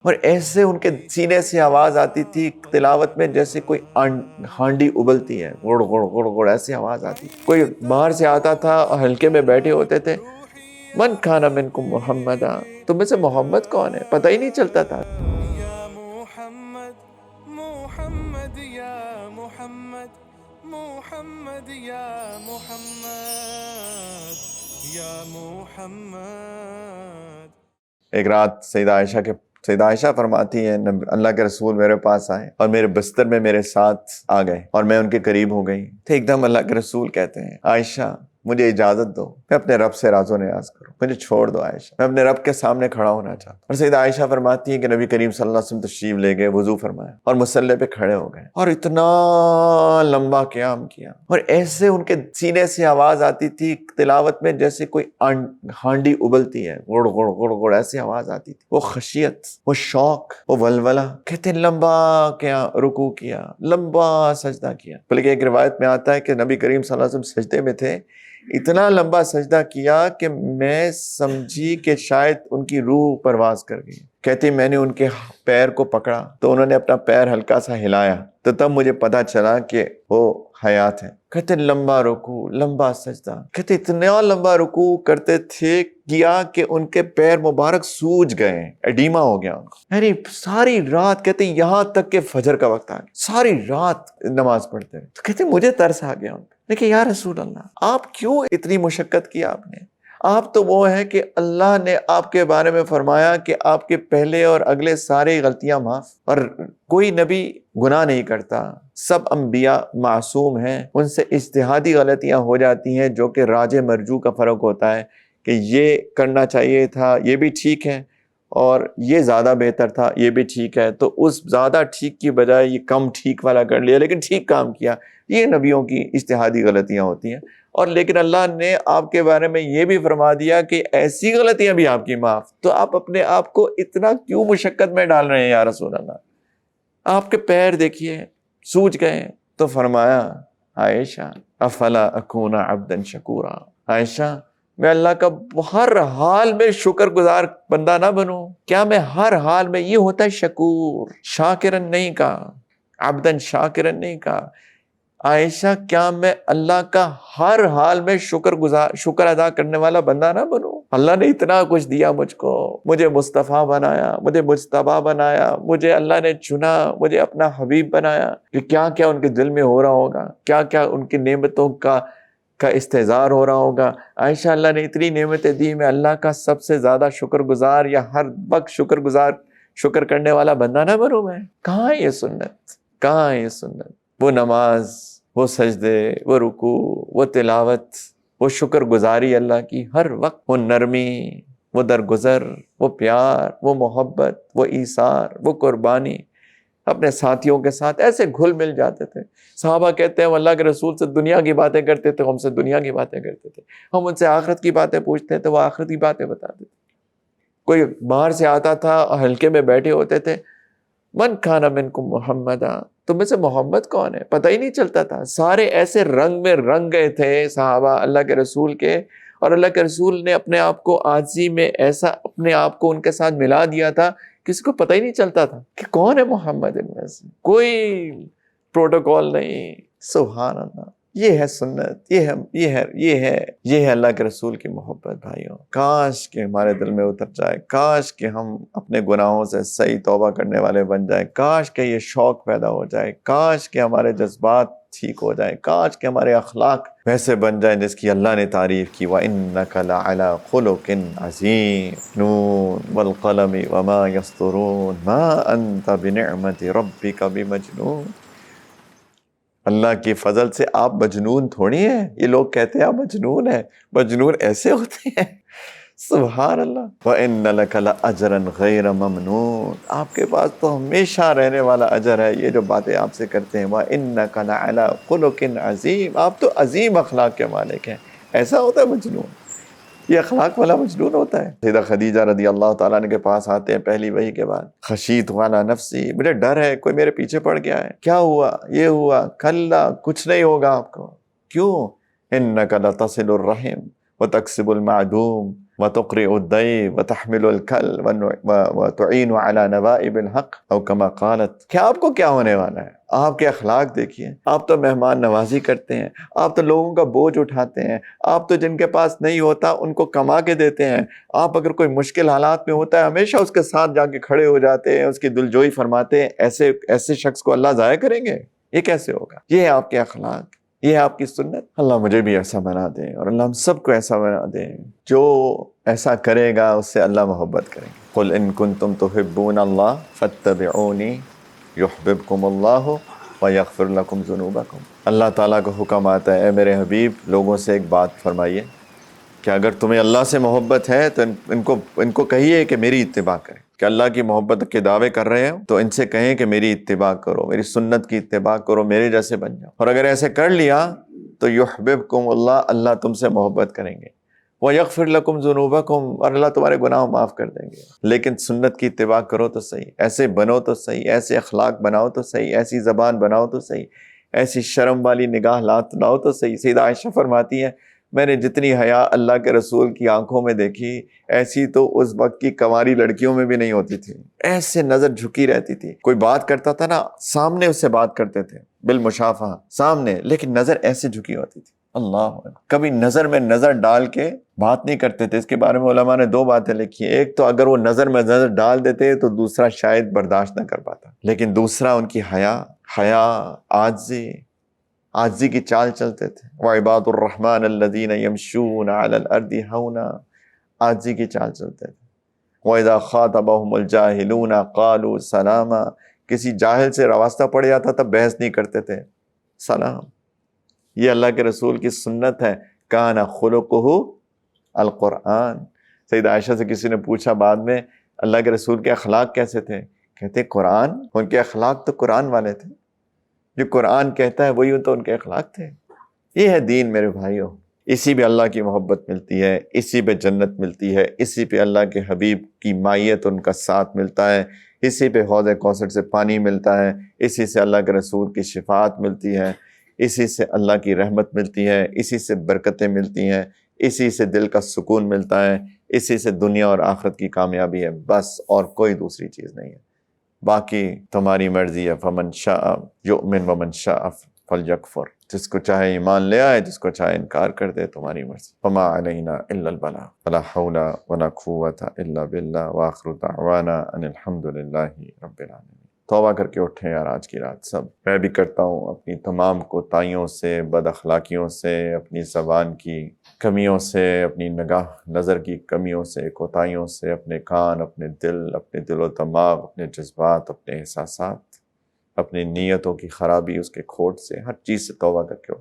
اور ایسے ان کے سینے سے آواز آتی تھی تلاوت میں جیسے کوئی ہانڈی ابلتی ہے، گڑ گڑ گڑ گڑ ایسی آواز آتی تھی۔ کوئی باہر سے آتا تھا اور ہلکے میں بیٹھے ہوتے تھے، من کھانا منکم محمدا، تم میں سے محمد کون ہے پتہ ہی نہیں چلتا تھا۔ یا محمد محمد یا محمد محمد یا محمد یا محمد۔ ایک رات سیدہ عائشہ فرماتی ہیں اللہ کے رسول میرے پاس آئے اور میرے بستر میں میرے ساتھ آ گئے اور میں ان کے قریب ہو گئی تو ایک دم اللہ کے رسول کہتے ہیں عائشہ مجھے اجازت دو، میں اپنے رب سے راز و نیاز کروں، مجھے چھوڑ دو عائشہ، میں اپنے رب کے سامنے کھڑا ہونا چاہتا ہوں۔ اور سیدہ عائشہ فرماتی ہیں کہ نبی کریم صلی اللہ علیہ وسلم تشریف لے گئے، وضو فرمایا اور مصلی پہ کھڑے ہو گئے اور اتنا لمبا قیام کیا اور ایسے ان کے سینے سے آواز آتی تھی تلاوت میں جیسے کوئی ہانڈی ابلتی ہے، گڑ گڑ گڑ گڑ ایسی آواز آتی تھی۔ وہ خشیت، وہ شوق، وہ ولولہ، کہتے ہیں لمبا کیا رکوع کیا، لمبا سجدہ کیا، بلکہ ایک روایت میں آتا ہے کہ نبی کریم صلی اللہ علیہ وسلم سجدے میں تھے، اتنا لمبا سجدہ کیا کہ میں سمجھی کہ شاید ان کی روح پرواز کر گئی۔ کہتے میں نے ان کے پیر کو پکڑا تو انہوں نے اپنا پیر ہلکا سا ہلایا تو تب مجھے پتا چلا کہ وہ حیات ہے۔ کہتے لمبا رکوع، لمبا سجدہ، کہتے اتنا لمبا رکوع کرتے تھے کیا کہ ان کے پیر مبارک سوج گئے، ایڈیما ہو گیا ان کو، یعنی ساری رات، کہتے یہاں تک کہ فجر کا وقت آ گیا، ساری رات نماز پڑھتے ہیں۔ تو کہتے مجھے ترس آ گیا ان پہ، لیکن یا رسول اللہ آپ کیوں اتنی مشقت کی آپ نے؟ آپ تو وہ ہیں کہ اللہ نے آپ کے بارے میں فرمایا کہ آپ کے پہلے اور اگلے سارے غلطیاں معاف، اور کوئی نبی گناہ نہیں کرتا، سب انبیاء معصوم ہیں، ان سے اجتہادی غلطیاں ہو جاتی ہیں جو کہ راج مرجو کا فرق ہوتا ہے کہ یہ کرنا چاہیے تھا، یہ بھی ٹھیک ہے، اور یہ زیادہ بہتر تھا، یہ بھی ٹھیک ہے، تو اس زیادہ ٹھیک کی بجائے یہ کم ٹھیک والا کر لیا لیکن ٹھیک کام کیا۔ یہ نبیوں کی اجتہادی غلطیاں ہوتی ہیں، اور لیکن اللہ نے آپ کے بارے میں یہ بھی فرما دیا کہ ایسی غلطیاں بھی آپ کی معاف، تو آپ اپنے آپ کو اتنا کیوں مشقت میں ڈال رہے ہیں یا رسول اللہ؟ آپ کے پیر دیکھیے سوج گئے، تو فرمایا عائشہ افلا اکون عبدا شکورا، عائشہ میں اللہ کا ہر حال میں شکر گزار بندہ نہ بنوں؟ کیا میں ہر حال میں، یہ ہوتا ہے شکور، شاکرن نہیں کہا، عبدن شاکرن نہیں کہا، عائشہ کیا میں اللہ کا ہر حال میں شکر ادا کرنے والا بندہ نہ بنوں؟ اللہ نے اتنا کچھ دیا مجھ کو، مجھے مصطفیٰ بنایا، مجھے مجتبیٰ بنایا، مجھے اللہ نے چنا، مجھے اپنا حبیب بنایا، کہ کیا کیا ان کے دل میں ہو رہا ہوگا، کیا کیا ان کی نعمتوں کا استحضار ہو رہا ہوگا۔ عائشہ اللہ نے اتنی نعمتیں دی، میں اللہ کا سب سے زیادہ شکر گزار یا ہر وقت شکر کرنے والا بندہ نہ بنوں میں؟ کہاں ہے یہ سنت؟ کہاں ہے یہ سنت؟ وہ نماز، وہ سجدے، وہ رکوع، وہ تلاوت، وہ شکر گزاری اللہ کی ہر وقت، وہ نرمی، وہ درگزر، وہ پیار، وہ محبت، وہ ایثار، وہ قربانی، اپنے ساتھیوں کے ساتھ ایسے گھل مل جاتے تھے۔ صحابہ کہتے ہیں ہم اللہ کے رسول سے دنیا کی باتیں کرتے تھے، ہم سے دنیا کی باتیں کرتے تھے، ہم ان سے آخرت کی باتیں پوچھتے تھے، وہ آخرت کی باتیں بتاتے تھے۔ کوئی باہر سے آتا تھا اور ہلکے میں بیٹھے ہوتے تھے، من کھانا منکم محمدا، تم میں سے محمد کون ہے پتہ ہی نہیں چلتا تھا۔ سارے ایسے رنگ میں رنگ گئے تھے صحابہ اللہ کے رسول کے، اور اللہ کے رسول نے اپنے آپ کو عاجزی میں ایسا اپنے آپ کو ان کے ساتھ ملا دیا تھا، کسی کو پتہ ہی نہیں چلتا تھا کہ کون ہے محمد ان میں سے، کوئی پروٹوکول نہیں۔ سبحان اللہ، یہ ہے سنت، یہ ہے اللہ کے رسول کی محبت۔ بھائیوں کاش کہ ہمارے دل میں اتر جائے، کاش کہ ہم اپنے گناہوں سے صحیح توبہ کرنے والے بن جائیں، کاش کہ یہ شوق پیدا ہو جائے، کاش کہ ہمارے جذبات ٹھیک ہو جائیں، کاش کہ ہمارے اخلاق ویسے بن جائیں جس کی اللہ نے تعریف کی، وَإِنَّكَ لَعَلَىٰ خُلُقٍ عَظِيمٍ نون والقلم وما يسطرون ما أنت بنعمة ربك بمجنون۔ اللہ کی فضل سے آپ مجنون تھوڑی ہیں، یہ لوگ کہتے ہیں آپ مجنون ہیں، مجنون ایسے ہوتے ہیں؟ سبحان اللہ۔ وَإِنَّ لَكَ لَأَجْرًا غَيْرَ مَمْنُونٍ، آپ کے پاس تو ہمیشہ رہنے والا اجر ہے، یہ جو باتیں آپ سے کرتے ہیں۔ وَإِنَّكَ لَعَلَىٰ خُلُقٍ عَظِيمٍ، آپ تو عظیم اخلاق کے مالک ہیں۔ ایسا ہوتا ہے مجنون، یہ اخلاق والا مجنون ہوتا ہے۔ سیدہ خدیجہ رضی اللہ تعالیٰ عنہ کے پاس آتے ہیں پہلی وحی کے بعد، خشیت والا نفسی، مجھے ڈر ہے کوئی میرے پیچھے پڑ گیا ہے، کیا ہوا، یہ ہوا، کلا کچھ نہیں ہوگا آپ کو۔ کیوں؟ انک لتصل الرحم وتکسب المعدوم وتقرئ الضيف وتحمل الكل وتعين على نوائب الحق او كما قالت. کہ آپ کو کیا ہونے والا ہے؟ آپ کے اخلاق دیکھیے. آپ تو مہمان نوازی کرتے ہیں، آپ تو لوگوں کا بوجھ اٹھاتے ہیں، آپ تو جن کے پاس نہیں ہوتا ان کو کما کے دیتے ہیں. آپ اگر کوئی مشکل حالات میں ہوتا ہے ہمیشہ اس کے ساتھ جا کے کھڑے ہو جاتے ہیں، اس کی دلجوئی فرماتے ہیں. ایسے شخص کو اللہ ضائع کریں گے؟ یہ کیسے ہوگا؟ یہ ہے آپ کے اخلاق، یہ ہے آپ کی سنت. اللہ مجھے بھی ایسا بنا دے اور اللہ ہم سب کو ایسا بنا دے. جو ایسا کرے گا اس سے اللہ محبت کریں گے. قل ان کنتم تحبون اللہ فاتبعونی یحببکم اللہ ویغفر لکم ذنوبکم. اللہ تعالیٰ کا حکم آتا ہے، اے میرے حبیب لوگوں سے ایک بات فرمائیے کہ اگر تمہیں اللہ سے محبت ہے تو ان کو کہیے کہ میری اتباع کریں. کہ اللہ کی محبت کے دعوے کر رہے ہو تو ان سے کہیں کہ میری اتباع کرو، میری سنت کی اتباع کرو، میرے جیسے بن جاؤ. اور اگر ایسے کر لیا تو یحببکم اللہ، اللہ تم سے محبت کریں گے. وَيَغْفِرْ لَكُمْ ذُنُوبَكُمْ، اور اللہ تمہارے گناہ معاف کر دیں گے. لیکن سنت کی اتباع کرو تو صحیح، ایسے بنو تو صحیح، ایسے اخلاق بناؤ تو صحیح، ایسی زبان بناؤ تو صحیح، ایسی شرم والی نگاہ لاؤ تو صحیح. سیدہ عائشہ فرماتی ہیں میں نے جتنی حیا اللہ کے رسول کی آنکھوں میں دیکھی ایسی تو اس وقت کی کنواری لڑکیوں میں بھی نہیں ہوتی تھی. ایسے نظر جھکی رہتی تھی. کوئی بات کرتا تھا نا سامنے اس سے بات کرتے تھے بالمشافہہ سامنے، لیکن نظر ایسے جھکی ہوتی تھی. اللہ اکبر. کبھی نظر میں نظر ڈال کے بات نہیں کرتے تھے. اس کے بارے میں علماء نے 2 باتیں لکھی ہیں. ایک تو اگر وہ نظر میں نظر ڈال دیتے تو دوسرا شاید برداشت نہ کر پاتا، لیکن دوسرا ان کی حیا عاجزی کی چال چلتے تھے. وعباد الرحمن الذین یمشون علی الارض ہونا، عاجزی کی چال چلتے تھے. وَإِذَا خَاطَبَهُمُ الْجَاهِلُونَ قَالُوا سَلَامًا، کسی جاہل سے راستہ پڑ جاتا تھا بحث نہیں کرتے تھے، سلام. یہ اللہ کے رسول کی سنت ہے. کان خلقہ القرآن. سیدہ عائشہ سے کسی نے پوچھا بعد میں اللہ کے رسول کے اخلاق کیسے تھے؟ کہتے قرآن. ان کے اخلاق تو قرآن والے تھے، جو قرآن کہتا ہے وہی تو ان کے اخلاق تھے. یہ ہے دین میرے بھائیوں. اسی پہ اللہ کی محبت ملتی ہے، اسی پہ جنت ملتی ہے، اسی پہ اللہ کے حبیب کی مائیت ان کا ساتھ ملتا ہے، اسی پہ حوض کوثر سے پانی ملتا ہے، اسی سے اللہ کے رسول کی شفاعت ملتی ہے، اسی سے اللہ کی رحمت ملتی ہے، اسی سے برکتیں ملتی ہیں، اسی سے دل کا سکون ملتا ہے، اسی سے دنیا اور آخرت کی کامیابی ہے. بس اور کوئی دوسری چیز نہیں ہے. باقی تمہاری مرضی ہے. فمن شاء یؤمن ومن شاء فلیکفر. جس کو چاہے ایمان لے آئے، جس کو چاہے انکار کر دے، تمہاری مرضی. فما علینا الا البلاغ ولا حول ولا قوة الا باللہ وآخر دعوانا ان الحمد للہ رب العالمین. توبہ کر کے اٹھیں یار آج کی رات سب. میں بھی کرتا ہوں اپنی تمام کوتاہیوں سے، بد اخلاقیوں سے، اپنی زبان کی کمیوں سے، اپنی نظر کی کمیوں سے، کوتاہیوں سے، اپنے کان، اپنے دل و دماغ، اپنے جذبات، اپنے احساسات، اپنی نیتوں کی خرابی، اس کے کھوٹ سے، ہر چیز سے توبہ کر کے